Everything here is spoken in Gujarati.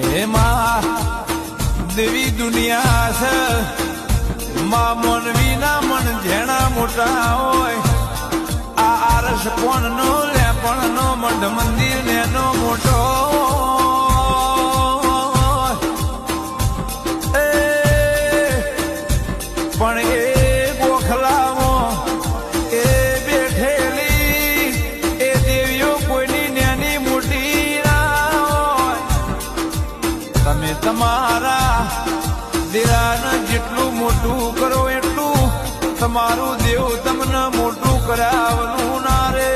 કે માં દેવી દુનિયા છે, માં મનવી ના મન જેણા મોટા હોય, આ આરસ કોણ નો લે પણ નો મઢ મંદિર ને નો મોટો પણ એ ગોખલામાં એ બેઠેલી એ દેવીઓ કોઈની નાની મોટી ના હોય. તમે તમારા દેરાને જેટલું મોટું કરો એટલું તમારું દેવ તમને મોટું કરાવવાનું ના રે.